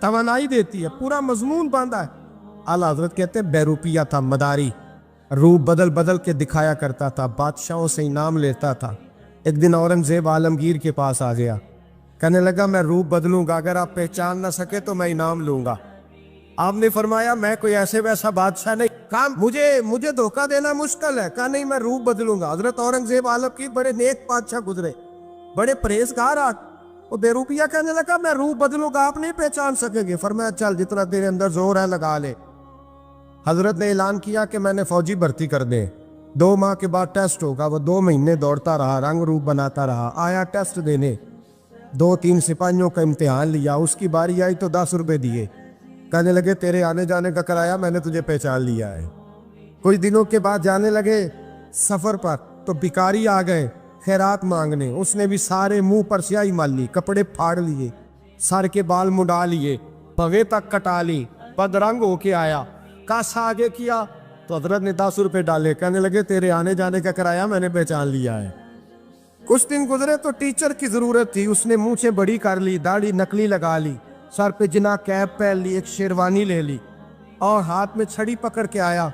توانائی دیتی ہے, پورا مضمون باندھا ہے. اعلیٰ حضرت کہتے ہیں بہروپیہ تھا, مداری, روپ بدل بدل کے دکھایا کرتا تھا, بادشاہوں سے انعام لیتا تھا. ایک دن اورنگزیب عالمگیر کے پاس آ گیا, کہنے لگا میں روپ بدلوں گا, اگر آپ پہچان نہ سکے تو میں انعام لوں گا. آپ نے فرمایا میں کوئی ایسے ویسا بادشاہ نہیں, کہا مجھے دھوکہ دینا مشکل ہے. کہا نہیں میں روپ بدلوں گا. حضرت اورنگزیب عالمگیر بڑے نیک بادشاہ گزرے, بڑے پرہیزگار. وہ بہروپیہ کہنے لگا میں روپ بدلوں گا, آپ نہیں پہچان سکیں گے. فرمایا چل جتنا تیرے اندر زور ہے لگا لے. حضرت نے اعلان کیا کہ میں نے فوجی بھرتی کر دیں, 2 ماہ کے بعد ٹیسٹ ہوگا. وہ 2 مہینے دوڑتا رہا, رنگ روپ بناتا رہا, آیا ٹیسٹ دینے, 2-3 سپاہیوں کا امتحان لیا. اس کی باری آئی تو 10 روپے دیے, کہنے لگے تیرے آنے جانے کا کرایہ میں نے تجھے پہچان لیا ہے. کچھ دنوں کے بعد جانے لگے سفر پر, تو بھکاری آ گئے خیرات مانگنے. اس نے بھی سارے منہ پر سیاہی مال لی, کپڑے پھاڑ لیے, سر کے بال مڈا لیے, پگے تک کٹا لی, بدرنگ ہو کے آیا. کاس آگے کیا تو حضرت نے 10 روپے ڈالے, کہنے لگے تیرے آنے جانے کا کرایہ میں نے پہچان لیا ہے. کچھ دن گزرے تو ٹیچر کی ضرورت تھی. اس نے مونچھیں بڑی کر لی, داڑھی نکلی لگا لی, سر پہ جنا کیپ پہن لی, ایک شیروانی لے لی اور ہاتھ میں چھڑی پکڑ کے آیا.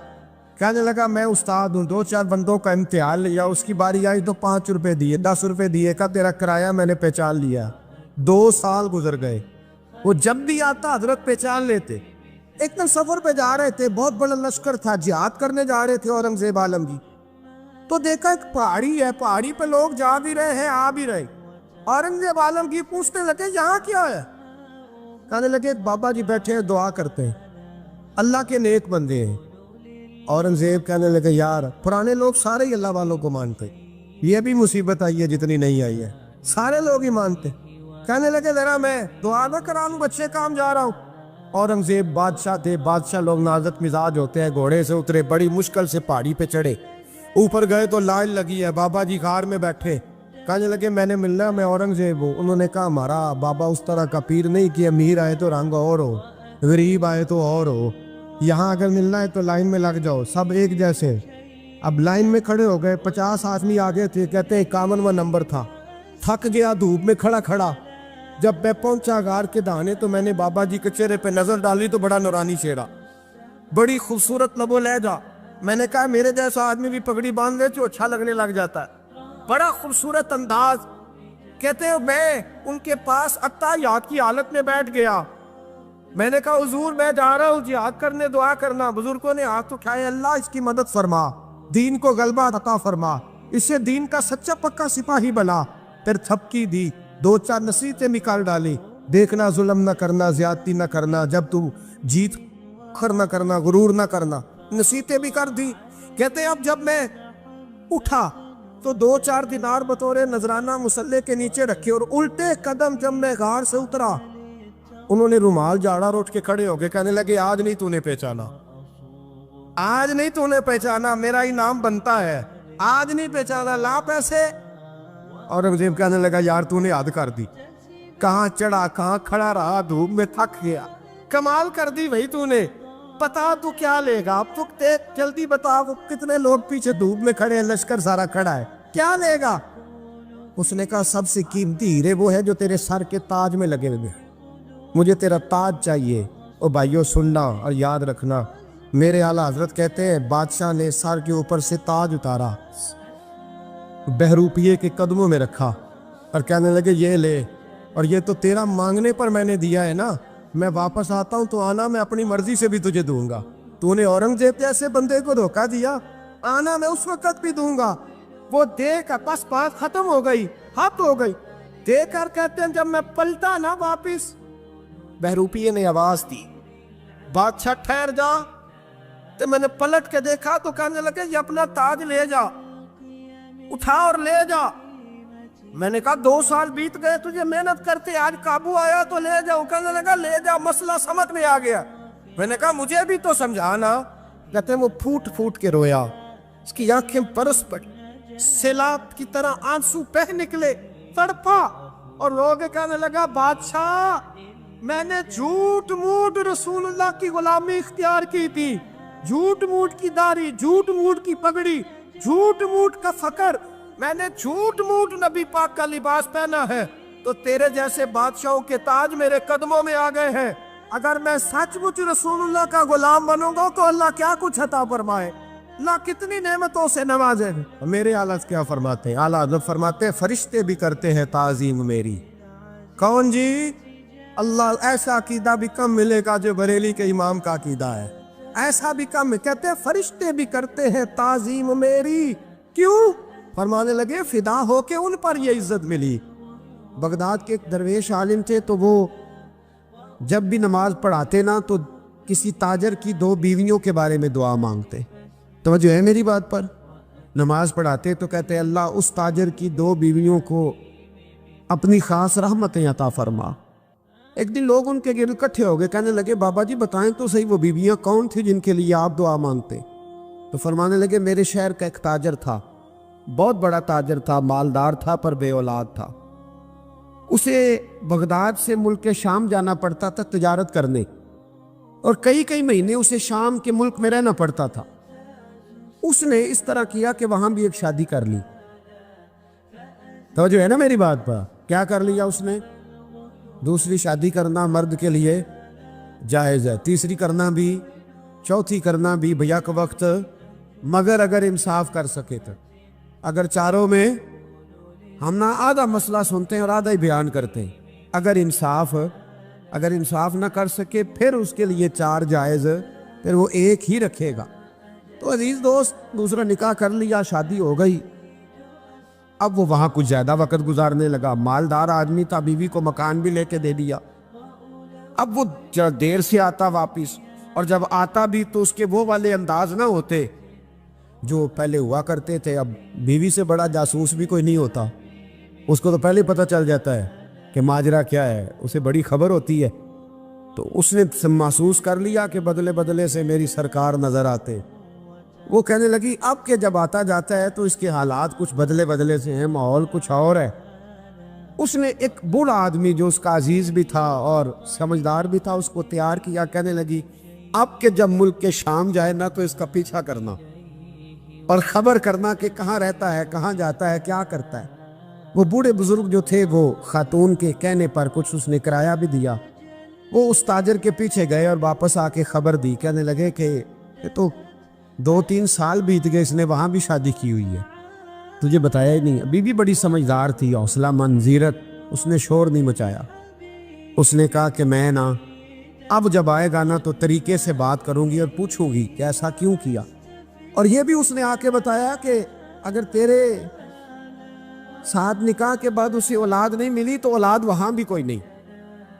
کہنے لگا میں استاد ہوں, 2-4 بندوں کا امتحان لیا. اس کی باری آئی تو 5 روپے دیے, 10 روپے دیے, کا تیرا کرایہ میں نے پہچان لیا. 2 سال گزر گئے. وہ جب بھی آتا حضرت پہچان لیتے. ایک دن سفر پہ جا رہے تھے, بہت بڑا لشکر تھا, جہاد کرنے جا رہے تھے اورنگزیب عالمگیر. تو دیکھا ایک پہاڑی ہے, پہاڑی پہ لوگ جا بھی رہے ہیں آ بھی رہے. اورنگزیب عالمگیر پوچھنے لگے یہاں کیا ہے؟ کہنے لگے بابا جی بیٹھے ہیں دعا کرتے ہیں, اللہ کے نیک بندے ہیں. اورنگزیب کہنے لگے یار پرانے لوگ سارے ہی اللہ والوں کو مانتے, یہ بھی مصیبت آئی ہے جتنی نہیں آئی ہے, سارے لوگ ہی مانتے. کہنے لگے ذرا میں دعا نہ کرا لوں, بچے کام جا رہا ہوں. اورنگزیب بادشاہ تھے, بادشاہ لوگ نازک مزاج ہوتے ہیں. گھوڑے سے اترے, بڑی مشکل سے پہاڑی پہ چڑھے, اوپر گئے تو لائن لگی ہے. بابا جی غار میں بیٹھے, کہنے لگے میں نے ملنا, میں اورنگزیب ہوں. انہوں نے کہا ہمارا بابا اس طرح کا پیر نہیں کہ امیر آئے تو رنگ اور ہو, غریب آئے تو اور ہو. یہاں اگر ملنا ہے تو لائن میں لگ جاؤ, سب ایک جیسے. اب لائن میں کھڑے ہو گئے, 50 آدمی آگے تھے. کہتے ہیں 51واں نمبر تھا. تھک گیا دھوپ میں کھڑا کھڑا. جب میں پہنچا غار کے دہانے تو میں نے بابا جی کے چہرے پہ نظر ڈالی تو بڑا نورانی چہرہ, بڑی خوبصورت لب و لہجہ. میں نے کہا میرے جیسا آدمی بھی پگڑی باندھ لے تو اچھا لگنے لگ جاتا ہے, بڑا خوبصورت انداز. کہتے ہیں میں ان کے پاس اتحیات کی حالت میں بیٹھ گیا. میں نے کہا حضور میں جا رہا ہوں جہاد کرنے, دعا کرنا. بزرگوں نے ہاتھ اٹھائے, اللہ اس کی مدد فرما, دین کو غلبہ عطا فرما, اسے دین کا سچا پکا سپاہی بنا. پھر تھپکی دی, 2-4 نصیحتیں نکال ڈالی. دیکھنا ظلم نہ کرنا, زیادتی نہ کرنا, جب تو جیت کر نہ کرنا, غرور نہ کرنا, نصیحتیں بھی کر دی. کہتے ہیں اب جب میں اٹھا تو 2-4 دینار بطور نذرانہ مسلح کے نیچے رکھے, اور الٹے قدم جب میں غار سے اترا انہوں نے رومال جھاڑا اور اٹھ کے کھڑے ہو گئے. کہنے لگے آج نہیں تو نے پہچانا, آج نہیں تو نے پہچانا, میرا انعام بنتا ہے, آج نہیں پہچانا, لا پیسے. اورنگزیب کہنے لگا یار تو نے حد کر دی, کہاں چڑھا کہاں کھڑا رہا, دھوپ میں تھک گیا, کمال کر دی بھائی تو نے. پتا تو کیا لے گا, اب تو جلدی بتا, وہ کتنے لوگ پیچھے دھوپ میں کھڑے ہیں, لشکر سارا کھڑا ہے, کیا لے گا؟ اس نے کہا سب سے قیمتی ہیرے وہ ہے جو تیرے سر کے تاج میں لگے ہوئے, مجھے تیرا تاج چاہیے. او بھائیو سننا اور یاد رکھنا, میرے اعلیٰ حضرت کہتے ہیں بادشاہ نے سر کے اوپر سے تاج اتارا, بہروپیے کے قدموں میں رکھا اور کہنے لگے یہ لے, اور یہ تو تیرا مانگنے پر میں نے دیا ہے نا, میں واپس آتا ہوں تو آنا, میں اپنی مرضی سے بھی تجھے دوں گا. تو نے اورنگزیب جیسے بندے کو دھوکہ دیا, آنا میں اس وقت بھی دوں گا. وہ دے کر بس بات ختم ہو گئی, حد ہو گئی. دے کر کہتے ہیں جب میں پلٹا نا واپس, بہروپیے نے آواز دی بادشاہ ٹھہر جا. تو میں نے پلٹ کے دیکھا تو کہنے لگے یہ اپنا تاج لے جا, اٹھا اور لے جا. میں نے کہا 2 سال بیت گئے تجھے محنت کرتے, آج قابو آیا تو لے جاؤ. کہنے لگا لے جا, مسئلہ سمجھ میں آ گیا. میں نے کہا مجھے بھی تو سمجھانا. کہتے ہیں وہ پھوٹ پھوٹ کے رویا, اس کی آنکھیں برس پڑی, سیلاب کی طرح آنسو بہہ نکلے, تڑپا اور رو کے کہنے لگا بادشاہ میں نے جھوٹ موٹ رسول اللہ کی غلامی اختیار کی تھی, جھوٹ موٹ کی داڑھی, جھوٹ موٹ کی پگڑی, جھوٹ موٹ کا فقر, میں نے جھوٹ موٹ نبی پاک کا لباس پہنا ہے, تو تیرے جیسے بادشاہوں کے تاج میرے قدموں میں آ گئے ہیں. اگر میں سچ مچ رسول اللہ کا غلام بنوں گا تو اللہ کیا کچھ عطا فرمائے، اللہ کتنی نعمتوں سے نوازے۔ میرے اعلیٰ کیا فرماتے ہیں؟ اعلیٰ حضرت فرماتے ہیں فرشتے بھی کرتے ہیں تعظیم میری۔ کون جی؟ اللہ ایسا عقیدہ بھی کم ملے گا جو بریلی کے امام کا عقیدہ ہے، ایسا بھی کم۔ کہتے ہیں فرشتے بھی کرتے ہیں تعظیم میری۔ کیوں؟ فرمانے لگے فدا ہو کے ان پر یہ عزت ملی۔ بغداد کے ایک درویش عالم تھے، تو وہ جب بھی نماز پڑھاتے نا تو کسی تاجر کی 2 بیویوں کے بارے میں دعا مانگتے۔ توجہ ہے میری بات پر؟ نماز پڑھاتے تو کہتے اللہ اس تاجر کی 2 بیویوں کو اپنی خاص رحمتیں عطا فرما۔ ایک دن لوگ ان کے گرد اکٹھے ہو گئے، کہنے لگے بابا جی بتائیں تو صحیح وہ بیویاں کون تھی جن کے لیے آپ دعا مانگتے؟ تو فرمانے لگے میرے شہر کا ایک تاجر تھا، بہت بڑا تاجر تھا، مالدار تھا پر بے اولاد تھا۔ اسے بغداد سے ملک شام جانا پڑتا تھا تجارت کرنے، اور کئی مہینے اسے شام کے ملک میں رہنا پڑتا تھا۔ اس نے اس طرح کیا کہ وہاں بھی ایک شادی کر لی۔ توجہ ہے نا میری بات پر؟ کیا کر لیا اس نے؟ دوسری شادی کرنا مرد کے لیے جائز ہے، تیسری کرنا بھی، چوتھی کرنا بھی بھیا کے وقت، مگر اگر انصاف کر سکے تو۔ اگر چاروں میں ہم نہ آدھا مسئلہ سنتے ہیں اور آدھا ہی بیان کرتے ہیں، اگر انصاف نہ کر سکے پھر اس کے لیے 4 جائز، پھر وہ ایک ہی رکھے گا۔ تو عزیز دوست دوسرا نکاح کر لیا، شادی ہو گئی۔ اب وہ وہاں کچھ زیادہ وقت گزارنے لگا، مالدار آدمی تھا، بیوی کو مکان بھی لے کے دے دیا۔ اب وہ دیر سے آتا واپس، اور جب آتا بھی تو اس کے وہ والے انداز نہ ہوتے جو پہلے ہوا کرتے تھے۔ اب بیوی سے بڑا جاسوس بھی کوئی نہیں ہوتا، اس کو تو پہلے پتہ چل جاتا ہے کہ ماجرا کیا ہے، اسے بڑی خبر ہوتی ہے۔ تو اس نے محسوس کر لیا کہ بدلے بدلے سے میری سرکار نظر آتے۔ وہ کہنے لگی اب کہ جب آتا جاتا ہے تو اس کے حالات کچھ بدلے بدلے سے ہیں، ماحول کچھ اور ہے۔ اس نے ایک بوڑھا آدمی جو اس کا عزیز بھی تھا اور سمجھدار بھی تھا اس کو تیار کیا، کہنے لگی اب کہ جب ملک کے شام جائے نا تو اس کا پیچھا کرنا اور خبر کرنا کہ کہاں رہتا ہے، کہاں جاتا ہے، کیا کرتا ہے۔ وہ بوڑھے بزرگ جو تھے وہ خاتون کے کہنے پر کچھ اس نے کرایہ بھی دیا۔ وہ اس تاجر کے پیچھے گئے اور واپس آ کے خبر دی، کہنے لگے کہ یہ تو 2-3 سال بیت گئے، اس نے وہاں بھی شادی کی ہوئی ہے، تجھے بتایا ہی نہیں۔ بی بی بڑی سمجھدار تھی، حوصلہ مند، زیرک، اس نے شور نہیں مچایا۔ اس نے کہا کہ میں نا اب جب آئے گا نا تو طریقے سے بات کروں گی اور پوچھوں گی کہ ایسا کیوں کیا۔ اور یہ بھی اس نے آ کے بتایا کہ اگر تیرے ساتھ نکاح کے بعد اسے اولاد نہیں ملی تو اولاد وہاں بھی کوئی نہیں،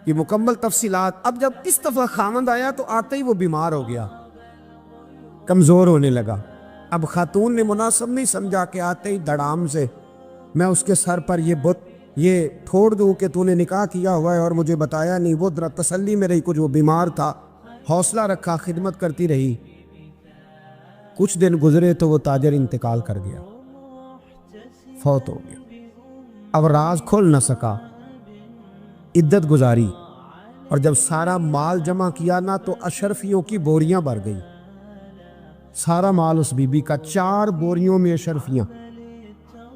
یہ مکمل تفصیلات۔ اب جب اس دفعہ خامند آیا تو آتے ہی وہ بیمار ہو گیا، کمزور ہونے لگا۔ اب خاتون نے مناسب نہیں سمجھا کہ آتے ہی دڑام سے میں اس کے سر پر یہ ٹھوڑ دوں کہ تو نے نکاح کیا ہوا ہے اور مجھے بتایا نہیں۔ وہ ذرا تسلی میں رہی، کچھ وہ بیمار تھا، حوصلہ رکھا، خدمت کرتی رہی۔ کچھ دن گزرے تو وہ تاجر انتقال کر گیا، فوت ہو گیا۔ اب راز کھل نہ سکا، عدت گزاری، اور جب سارا مال جمع کیا نا تو اشرفیوں کی بوریاں بھر گئی۔ سارا مال اس بی بی کا، 4 بوریوں میں اشرفیاں،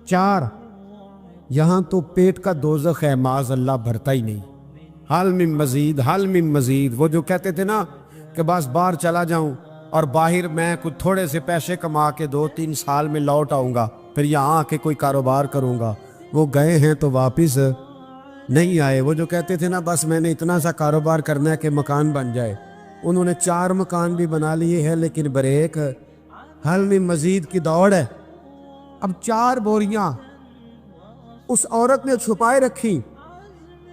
4۔ یہاں تو پیٹ کا دوزخ ہے، معاذ اللہ، بھرتا ہی نہیں۔ حل من مزید، حل من مزید۔ وہ جو کہتے تھے نا کہ بس باہر چلا جاؤں اور باہر میں کچھ تھوڑے سے پیسے کما کے 2-3 سال میں لوٹ آؤں گا، پھر یہاں آ کے کوئی کاروبار کروں گا، وہ گئے ہیں تو واپس نہیں آئے۔ وہ جو کہتے تھے نا بس میں نے اتنا سا کاروبار کرنا ہے کہ مکان بن جائے، انہوں نے 4 مکان بھی بنا لیے ہیں، لیکن بریک حل من مزید کی دوڑ ہے۔ اب 4 بوریاں اس عورت نے چھپائے رکھی،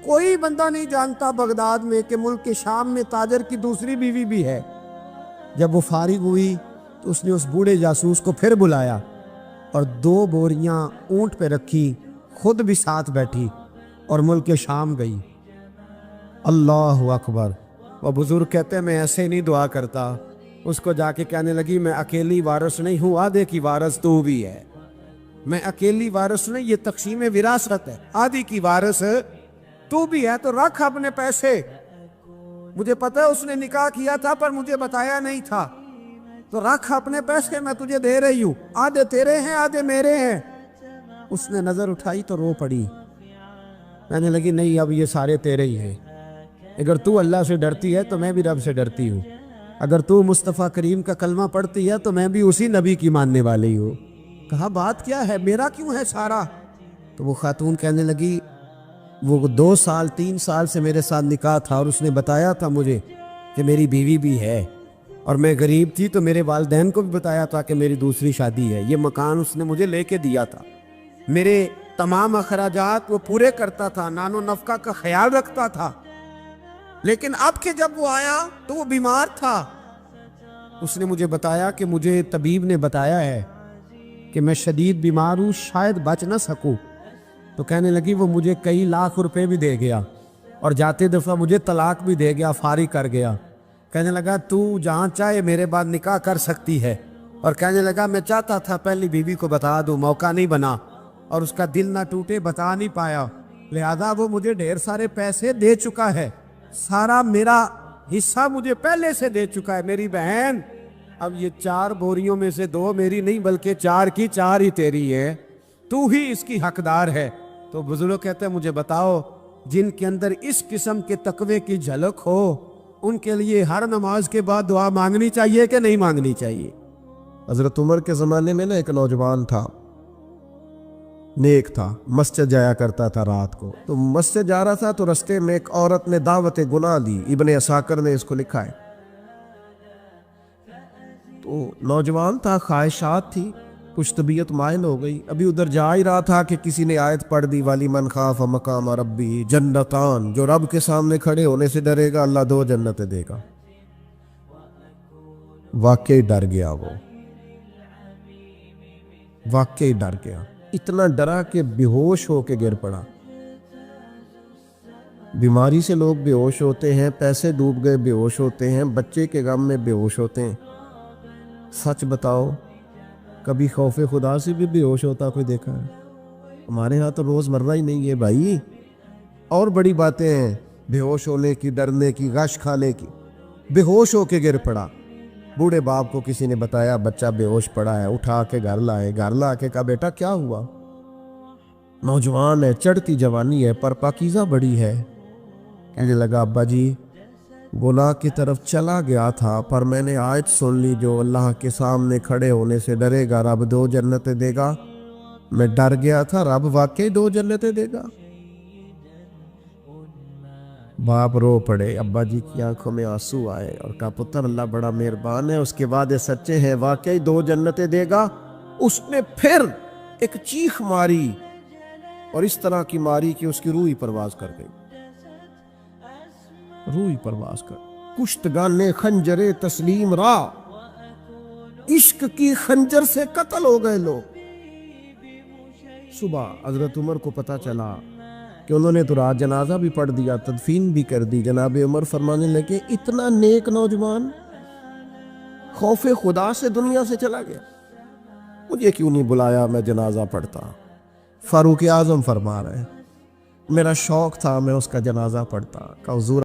کوئی بندہ نہیں جانتا بغداد میں کہ ملک کے شام میں تاجر کی دوسری بیوی بھی ہے۔ جب وہ فارغ ہوئی تو اس نے اس بوڑھے جاسوس کو پھر بلایا اور 2 بوریاں اونٹ پہ رکھی، خود بھی ساتھ بیٹھی اور ملک شام گئی۔ اللہ اکبر۔ وہ بزرگ کہتے ہیں میں ایسے نہیں دعا کرتا۔ اس کو جا کے کہنے لگی میں اکیلی وارث نہیں ہوں، آدھے کی وارث تو بھی ہے، میں اکیلی وارث نہیں، یہ تقسیم وراثت ہے، آدھی کی وارث تو بھی ہے، تو رکھ اپنے پیسے، مجھے پتہ ہے اس نے نکاح کیا تھا پر مجھے بتایا نہیں تھا، تو رکھ اپنے پیسے، میں تجھے دے رہی ہوں، آدھے تیرے ہیں آدھے میرے ہیں۔ اس نے نظر اٹھائی تو رو پڑی، کہنے لگی نہیں اب یہ سارے تیرے ہی ہیں۔ اگر تو اللہ سے ڈرتی ہے تو میں بھی رب سے ڈرتی ہوں، اگر تو مصطفیٰ کریم کا کلمہ پڑھتی ہے تو میں بھی اسی نبی کی ماننے والی ہوں۔ کہا بات کیا ہے، میرا کیوں ہے سارا؟ تو وہ خاتون کہنے لگی وہ 2 سال 3 سال سے میرے ساتھ نکاح تھا اور اس نے بتایا تھا مجھے کہ میری بیوی بھی ہے، اور میں غریب تھی تو میرے والدین کو بھی بتایا تھا کہ میری دوسری شادی ہے۔ یہ مکان اس نے مجھے لے کے دیا تھا، میرے تمام اخراجات وہ پورے کرتا تھا، نان و نفقہ کا خیال رکھتا تھا، لیکن اب کہ جب وہ آیا تو وہ بیمار تھا۔ اس نے مجھے بتایا کہ مجھے طبیب نے بتایا ہے کہ میں شدید بیمار ہوں، شاید بچ نہ سکوں۔ تو کہنے لگی وہ مجھے کئی لاکھ روپے بھی دے گیا اور جاتے دفعہ مجھے طلاق بھی دے گیا، فارغ کر گیا۔ کہنے لگا تو جہاں چاہے میرے بعد نکاح کر سکتی ہے، اور کہنے لگا میں چاہتا تھا پہلی بیوی کو بتا دوں، موقع نہیں بنا اور اس کا دل نہ ٹوٹے، بتا نہیں پایا، لہذا وہ مجھے ڈھیر سارے پیسے دے چکا ہے، سارا میرا حصہ مجھے پہلے سے دے چکا ہے۔ میری بہن اب یہ 4 بوریوں میں سے 2 میری نہیں بلکہ 4 کی 4 ہی تیری ہے، تو ہی اس کی حقدار ہے۔ تو بزرگ کہتے ہیں مجھے بتاؤ جن کے اندر اس قسم کے تقوی کی جھلک ہو ان کے لیے ہر نماز کے بعد دعا مانگنی چاہیے کہ نہیں مانگنی چاہیے؟ حضرت عمر کے زمانے میں ایک نوجوان تھا، نیک تھا، مسجد جایا کرتا تھا رات کو۔ تو مسجد جا رہا تھا تو رستے میں ایک عورت نے دعوت گناہ دی، ابن عساکر نے اس کو لکھا ہے۔ تو نوجوان تھا، خواہشات تھی، کچھ طبیعت مائل ہو گئی، ابھی ادھر جا ہی رہا تھا کہ کسی نے آیت پڑھ دی والی من خاف مقام ربی جنتان، جو رب کے سامنے کھڑے ہونے سے ڈرے گا اللہ 2 جنتیں دے گا۔ واقعی ڈر گیا، وہ واقعی ڈر گیا، اتنا ڈرا کہ بے ہوش ہو کے گر پڑا۔ بیماری سے لوگ بے ہوش ہوتے ہیں، پیسے ڈوب گئے بے ہوش ہوتے ہیں، بچے کے غم میں بے ہوش ہوتے ہیں۔ سچ بتاؤ کبھی خوف خدا سے بھی بے ہوش ہوتا کوئی دیکھا ہے؟ ہمارے ہاں تو روز مرہ ہی نہیں ہے بھائی، اور بڑی باتیں ہیں بے ہوش ہونے کی، ڈرنے کی، غش کھانے کی۔ بے ہوش ہو کے گر پڑا، بوڑھے باپ کو کسی نے بتایا بچہ بے ہوش پڑا ہے، اٹھا کے گھر لائے، گھر لا کے کہا بیٹا کیا ہوا؟ نوجوان ہے، چڑھتی جوانی ہے پر پاکیزہ بڑی ہے۔ کہنے لگا ابا جی گناہ کی طرف چلا گیا تھا پر میں نے آیت سن لی جو اللہ کے سامنے کھڑے ہونے سے ڈرے گا رب 2 جنتیں دے گا، میں ڈر گیا تھا، رب واقعی 2 جنتیں دے گا۔ باپ رو پڑے، ابا جی کی آنکھوں میں آنسو آئے اور کہا پتر اللہ بڑا مہربان ہے، اس کے وعدے سچے ہیں، واقعی 2 جنتیں دے گا۔ اس نے پھر ایک چیخ ماری اور اس طرح کی ماری کہ اس کی روح ہی پرواز کر گئی، روح ہی پرواز کر۔ کشتگان خنجر تسلیم را، عشق کی خنجر سے قتل ہو گئے لوگ۔ صبح حضرت عمر کو پتہ چلا کہ انہوں نے تو رات جنازہ بھی پڑھ دیا، تدفین بھی کر دی۔ جناب عمر فرمانے لگے اتنا نیک نوجوان خوف خدا سے دنیا سے چلا گیا، مجھے کیوں نہیں بلایا میں جنازہ پڑھتا؟ فاروق اعظم فرما رہے ہیں میرا شوق تھا میں اس کا جنازہ پڑھتا۔ کہ حضور